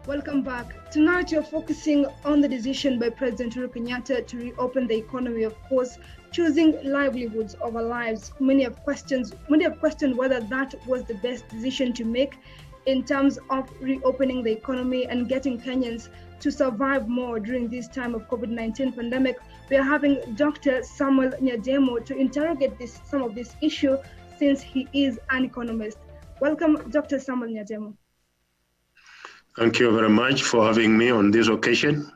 Welcome back. Tonight you're focusing on the decision by President Uhuru Kenyatta to reopen the economy, of course, choosing livelihoods over lives. Many have questioned whether that was the best decision to make in terms of reopening the economy and getting Kenyans to survive more during this time of COVID-19 pandemic. We are having Dr. Samuel Nyademo to interrogate some of this issue since he is an economist. Welcome, Dr. Samuel Nyademo. Thank you very much for having me on this occasion.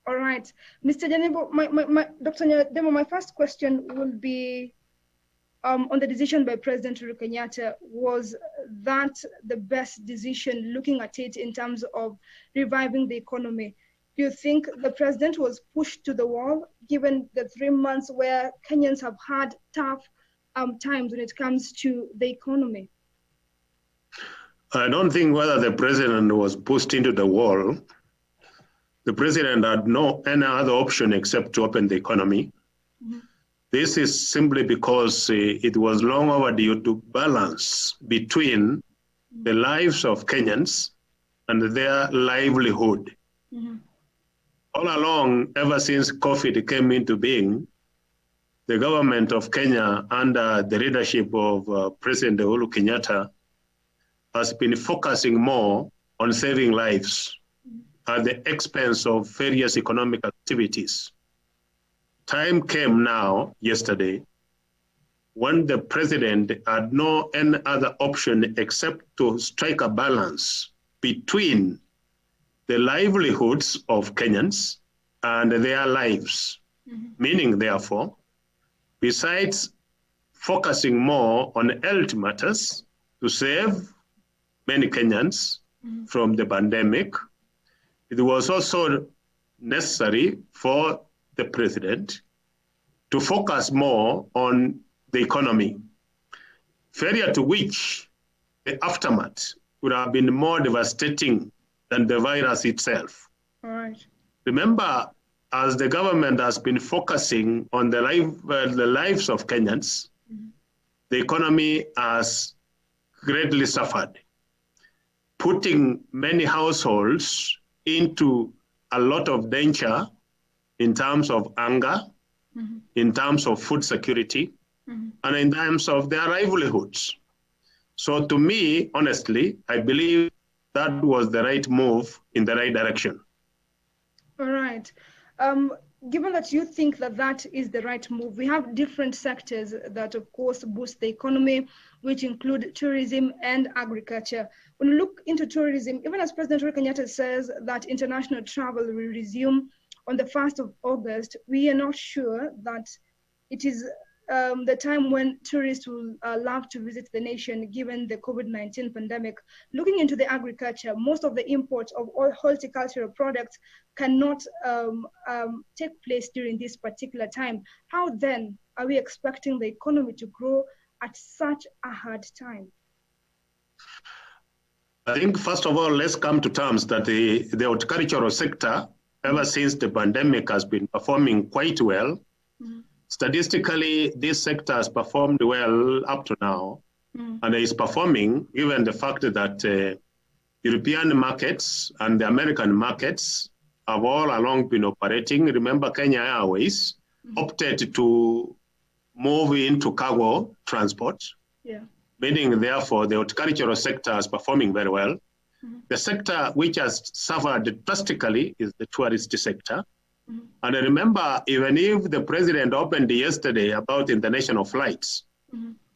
All right. Mr. Nyademo, Dr. Nyademo, my first question will be on the decision by President Uhuru Kenyatta. Was that the best decision, looking at it in terms of reviving the economy? Do you think the president was pushed to the wall, given the 3 months where Kenyans have had tough times when it comes to the economy? I don't think whether the president was pushed into the wall. The president had no any other option except to open the economy. Mm-hmm. This is simply because it was long overdue to balance between the lives of Kenyans and their livelihood. Mm-hmm. All along, ever since COVID came into being, the government of Kenya, under the leadership of President Uhuru Kenyatta, has been focusing more on saving lives at the expense of various economic activities. Time came now, yesterday, when the president had no any other option except to strike a balance between the livelihoods of Kenyans and their lives. Mm-hmm. Meaning, therefore, besides focusing more on health matters to save many Kenyans from the pandemic, it was also necessary for the president to focus more on the economy, failure to which the aftermath would have been more devastating than the virus itself. All right. Remember, as the government has been focusing on the lives of Kenyans, the economy has greatly suffered, putting many households into a lot of danger in terms of hunger, in terms of food security, and in terms of their livelihoods. So to me, honestly, I believe that was the right move in the right direction. All right. Given that you think that that is the right move, we have different sectors that, of course, boost the economy, which include tourism and agriculture. When we look into tourism, even as President Uhuru Kenyatta says that international travel will resume on the 1st of August, we are not sure that it is the time when tourists will love to visit the nation, given the COVID-19 pandemic. Looking into the agriculture, most of the imports of all horticultural products cannot take place during this particular time. How then are we expecting the economy to grow at such a hard time? I think, first of all, let's come to terms that the horticultural sector, ever since the pandemic, has been performing quite well. Mm-hmm. Statistically, this sector has performed well up to now, and is performing given the fact that European markets and the American markets have all along been operating. Remember, Kenya Airways opted to move into cargo transport, meaning therefore the horticultural sector is performing very well. The sector which has suffered drastically is the tourist sector. And I remember, even if the president opened yesterday about international flights,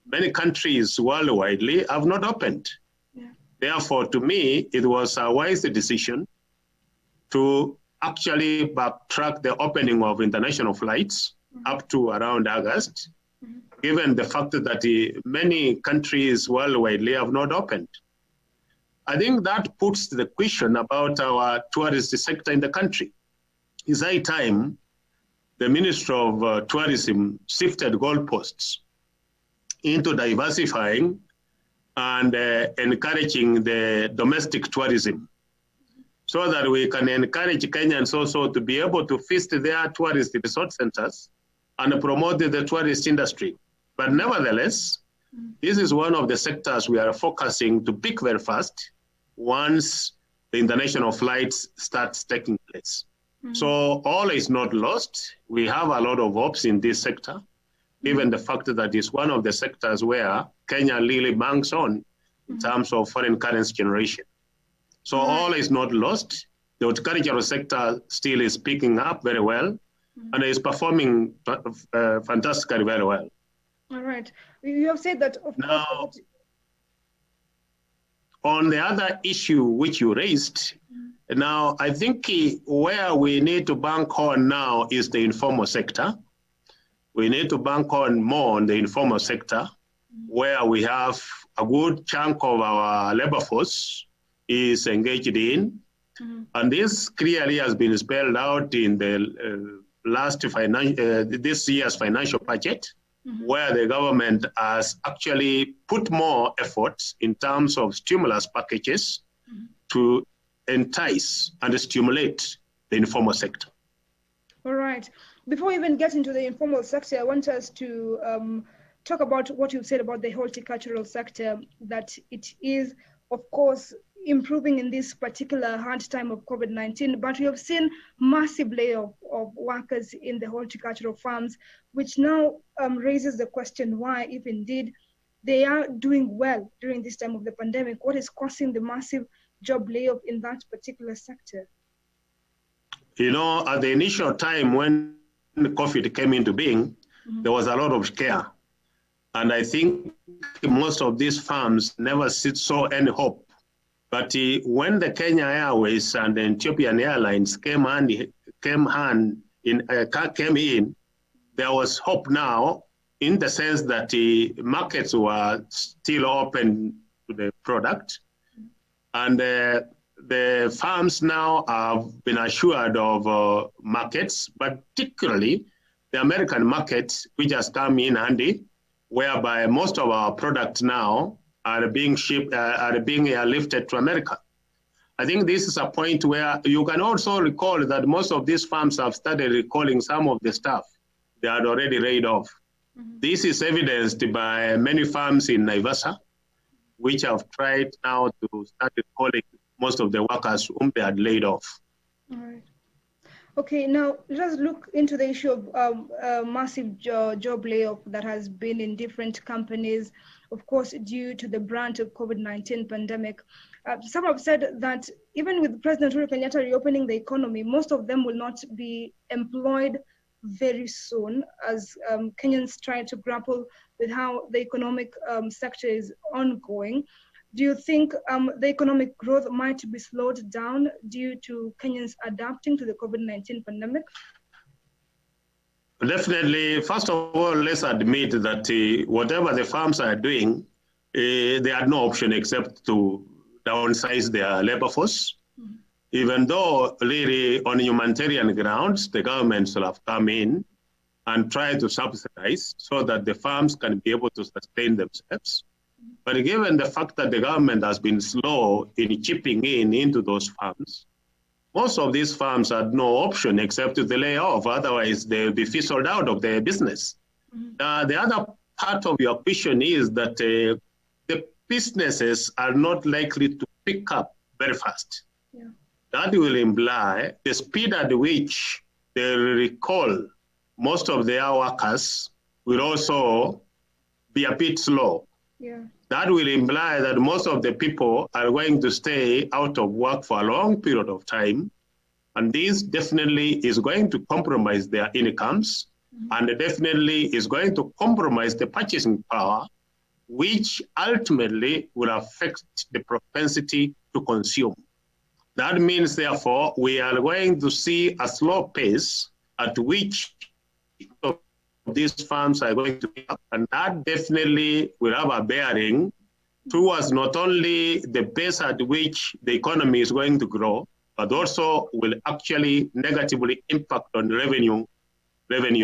many countries worldwide have not opened. Therefore, to me, it was a wise decision to actually backtrack the opening of international flights up to around August, given the fact that many countries worldwide have not opened. I think that puts the question about our tourist sector in the country. It's high time the Minister of Tourism shifted goalposts into diversifying and encouraging the domestic tourism, so that we can encourage Kenyans also to be able to feast their tourist resort centers and promote the tourist industry. But nevertheless, this is one of the sectors we are focusing to pick very fast once the international flights starts taking place. So all is not lost. We have a lot of hopes in this sector, given the fact that it's one of the sectors where Kenya really banks on in terms of foreign currency generation. So all is not lost. The horticultural sector still is picking up very well and is performing fantastically very well. All right. You have said that, of course. On the other issue which you raised, now I think where we need to bank on now is the informal sector. We need to bank on more on the informal sector, where we have a good chunk of our labor force is engaged in. And this clearly has been spelled out in the this year's financial budget, where the government has actually put more efforts in terms of stimulus packages to entice and stimulate the informal sector. All right. Before we even get into the informal sector, I want us to talk about what you've said about the horticultural sector, that it is, of course, improving in this particular hard time of COVID-19, but we have seen massive layoff of workers in the horticultural farms, which now raises the question why, if indeed they are doing well during this time of the pandemic, what is causing the massive job layoff in that particular sector? You know, at the initial time when COVID came into being, there was a lot of scare. And I think most of these farms never saw any hope. But when the Kenya Airways and the Ethiopian Airlines came in, there was hope now, in the sense that the markets were still open to the product. And the farms now have been assured of markets, particularly the American market, which has come in handy, whereby most of our products now are being shipped, are being airlifted to America. I think this is a point where you can also recall that most of these farms have started recalling some of the staff they had already laid off. This is evidenced by many farms in Naivasha, which have tried now to start recalling most of the workers whom they had laid off. All right. Okay, now let's look into the issue of massive job layoff that has been in different companies, of course, due to the brunt of COVID-19 pandemic. Some have said that even with President Uhuru Kenyatta reopening the economy, most of them will not be employed very soon as Kenyans try to grapple with how the economic sector is ongoing. Do you think the economic growth might be slowed down due to Kenyans adapting to the COVID-19 pandemic? Definitely. First of all, let's admit that whatever the farms are doing, they had no option except to downsize their labor force. Even though really on humanitarian grounds, the government should have come in and tried to subsidize so that the farms can be able to sustain themselves. But given the fact that the government has been slow in chipping into those farms, most of these farms had no option except to lay off. Otherwise, they'll be fizzled out of their business. The other part of your question is that the businesses are not likely to pick up very fast. Yeah. That will imply the speed at which they recall most of their workers will also be a bit slow. Yeah. That will imply that most of the people are going to stay out of work for a long period of time. And this definitely is going to compromise their incomes and definitely is going to compromise the purchasing power, which ultimately will affect the propensity to consume. That means, therefore, we are going to see a slow pace at which these farms are going to be up, and that definitely will have a bearing towards not only the pace at which the economy is going to grow, but also will actually negatively impact on revenue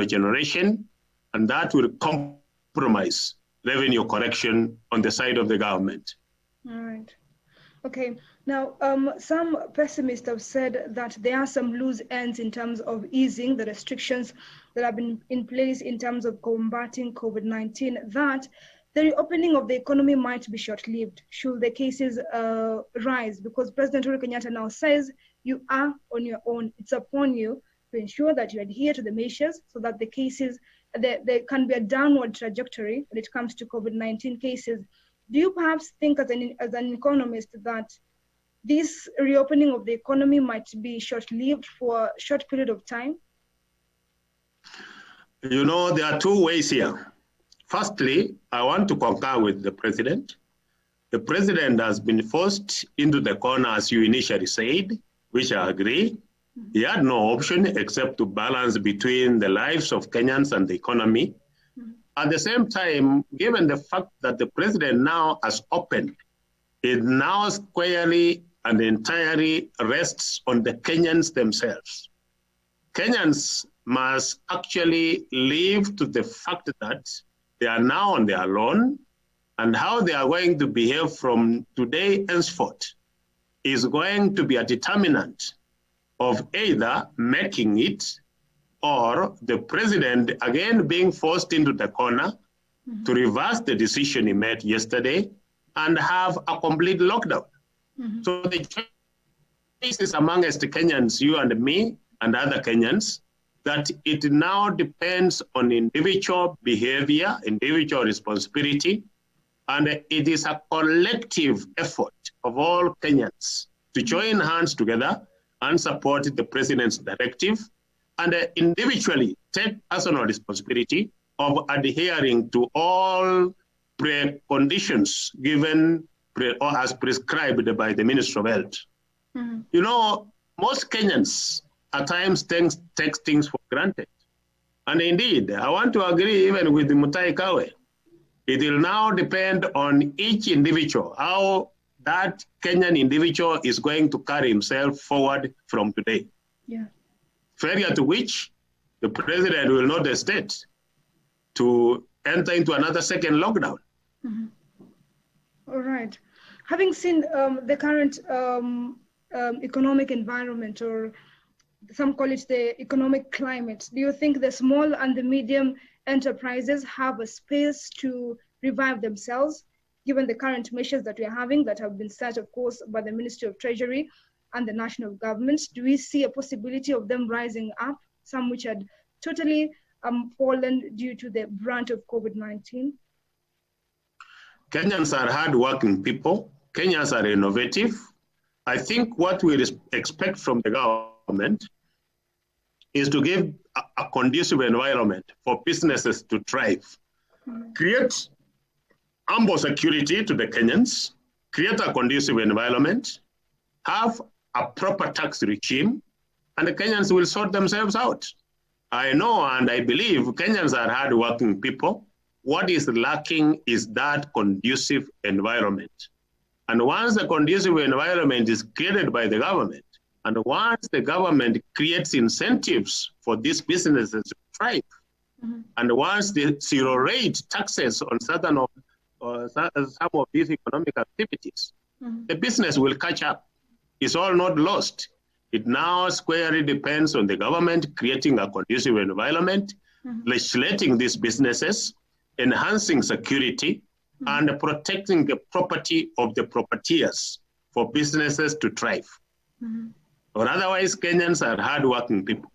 generation, and that will compromise revenue collection on the side of the government. All right. Okay. Now, some pessimists have said that there are some loose ends in terms of easing the restrictions that have been in place in terms of combating COVID-19, that the reopening of the economy might be short-lived should the cases rise, because President Uhuru Kenyatta now says you are on your own. It's upon you to ensure that you adhere to the measures so that the cases, there can be a downward trajectory when it comes to COVID-19 cases. Do you perhaps think as an economist that this reopening of the economy might be short-lived for a short period of time? You know, there are two ways here. Firstly, I want to concur with the president. The president has been forced into the corner, as you initially said, which I agree. He had no option except to balance between the lives of Kenyans and the economy. At the same time, given the fact that the president now has opened, it now squarely and entirely rests on the Kenyans themselves. Kenyans must actually live to the fact that they are now on their own, and how they are going to behave from today henceforth is going to be a determinant of either making it or the president again being forced into the corner to reverse the decision he made yesterday and have a complete lockdown. So the choice is amongst the Kenyans, you and me and other Kenyans, that it now depends on individual behavior, individual responsibility, and it is a collective effort of all Kenyans to join hands together and support the president's directive, and individually take personal responsibility of adhering to all preconditions given or as prescribed by the Minister of Health. You know, most Kenyans at times take things for granted. And indeed, I want to agree even with Mutai Kawe. It will now depend on each individual, how that Kenyan individual is going to carry himself forward from today. Yeah. Failure to which the president will not hesitate to enter into another second lockdown. All right. Having seen the current economic environment, or some call it the economic climate, do you think the small and the medium enterprises have a space to revive themselves, given the current measures that we are having that have been set, of course, by the Ministry of Treasury and the national government? Do we see a possibility of them rising up, some which had totally fallen due to the brunt of COVID-19? Kenyans are hardworking people. Kenyans are innovative. I think what we expect from the government is to give a conducive environment for businesses to thrive. Create ample security to the Kenyans, create a conducive environment, have a proper tax regime, and the Kenyans will sort themselves out. I know and I believe Kenyans are hardworking people. What is lacking is that conducive environment. And once the conducive environment is created by the government, and once the government creates incentives for these businesses to thrive, and once the zero rate taxes on some of these economic activities, the business will catch up. It's all not lost. It now squarely depends on the government creating a conducive environment, legislating these businesses, enhancing security, and protecting the property of the propertiers for businesses to thrive. Or otherwise, Kenyans are hardworking people.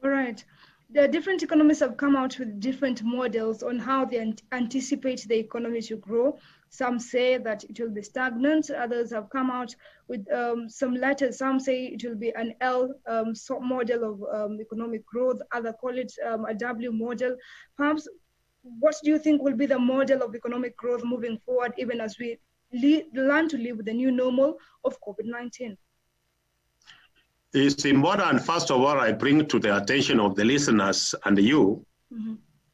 All right. The different economists have come out with different models on how they anticipate the economy to grow. Some say that it will be stagnant. Others have come out with some letters. Some say it will be an L model of economic growth. Others call it a W model. Perhaps, what do you think will be the model of economic growth moving forward, even as we learn to live with the new normal of COVID-19? It's important, first of all, I bring to the attention of the listeners and you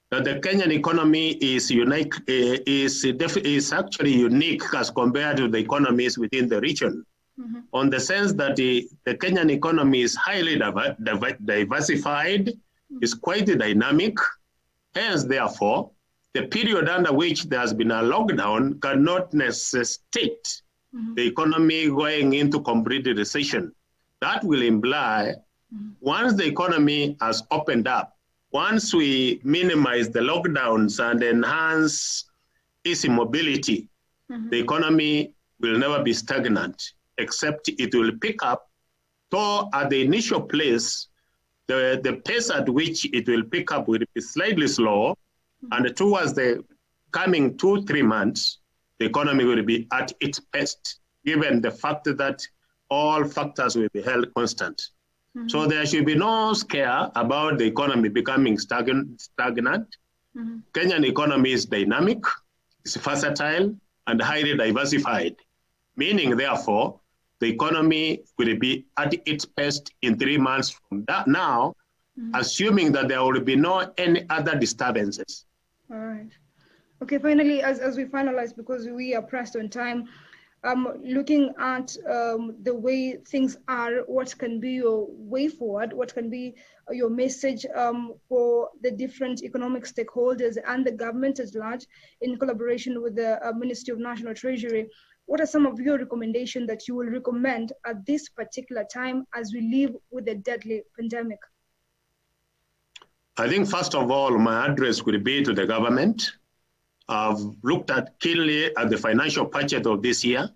that the Kenyan economy is unique, is actually unique as compared to the economies within the region, on the sense that the Kenyan economy is highly diversified, is quite dynamic. Hence, therefore, the period under which there has been a lockdown cannot necessitate the economy going into complete recession. That will imply once the economy has opened up, once we minimize the lockdowns and enhance easy mobility, the economy will never be stagnant, except it will pick up. So at the initial place, the pace at which it will pick up will be slightly slower, and towards the coming 2-3 months, the economy will be at its best, given the fact that all factors will be held constant. So there should be no scare about the economy becoming stagnant. Kenyan economy is dynamic, it's versatile, and highly diversified, meaning, therefore, the economy will be at its best in 3 months from now, assuming that there will be no any other disturbances. All right. Okay, finally, as we finalize, because we are pressed on time, looking at the way things are, what can be your way forward? What can be your message for the different economic stakeholders and the government at large in collaboration with the Ministry of National Treasury? What are some of your recommendations that you will recommend at this particular time as we live with a deadly pandemic? I think, first of all, my address will be to the government. I've looked keenly at the financial budget of this year.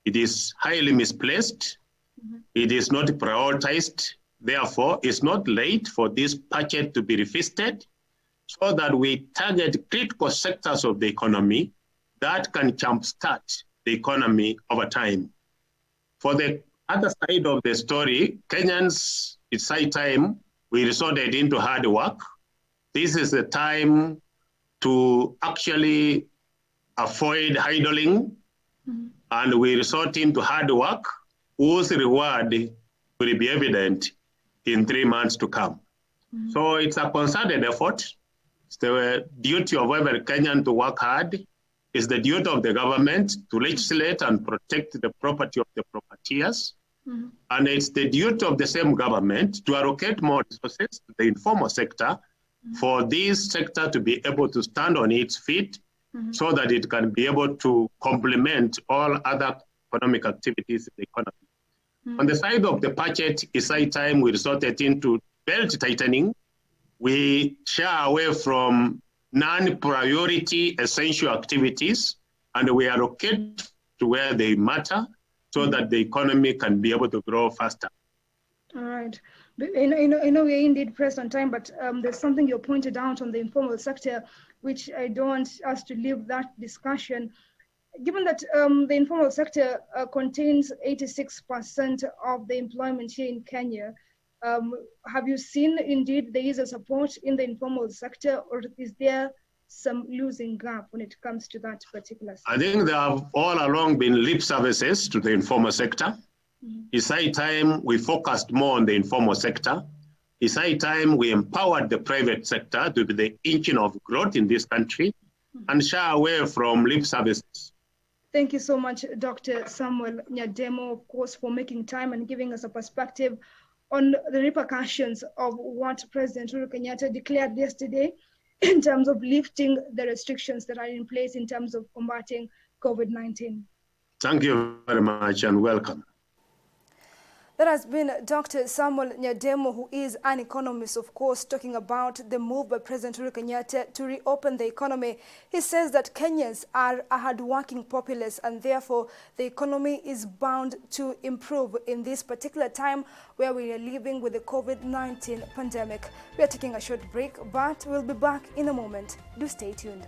It is highly misplaced. It is not prioritized. Therefore, it's not late for this budget to be revisited so that we target critical sectors of the economy that can jumpstart the economy over time. For the other side of the story, Kenyans, it's high time we resorted into hard work. This is the time to actually avoid idling, and we resort into hard work, whose reward will be evident in 3 months to come. So it's a concerted effort. It's the duty of every Kenyan to work hard. It's the duty of the government to legislate and protect the property of the propertiers. And it's the duty of the same government to allocate more resources to the informal sector for this sector to be able to stand on its feet so that it can be able to complement all other economic activities in the economy. On the side of the budget, it's high time we resorted into belt tightening. We shy away from non-priority essential activities, and we allocate to where they matter so that the economy can be able to grow faster. All right. I know we're indeed pressed on time, but there's something you pointed out on the informal sector, which I don't want us to leave that discussion. Given that the informal sector contains 86% of the employment here in Kenya, have you seen indeed there is a support in the informal sector, or is there some losing gap when it comes to that particular sector? I think there have all along been lip services to the informal sector. It's high time we focused more on the informal sector. It's high time we empowered the private sector to be the engine of growth in this country and shy away from lip services. Thank you so much, Dr. Samuel Nyademo, of course, for making time and giving us a perspective on the repercussions of what President Uhuru Kenyatta declared yesterday in terms of lifting the restrictions that are in place in terms of combating COVID-19. Thank you very much and welcome. That has been Dr. Samuel Nyademo, who is an economist, of course, talking about the move by President Uhuru Kenyatta to reopen the economy. He says that Kenyans are a hard-working populace, and therefore the economy is bound to improve in this particular time where we are living with the COVID-19 pandemic. We are taking a short break, but we'll be back in a moment. Do stay tuned.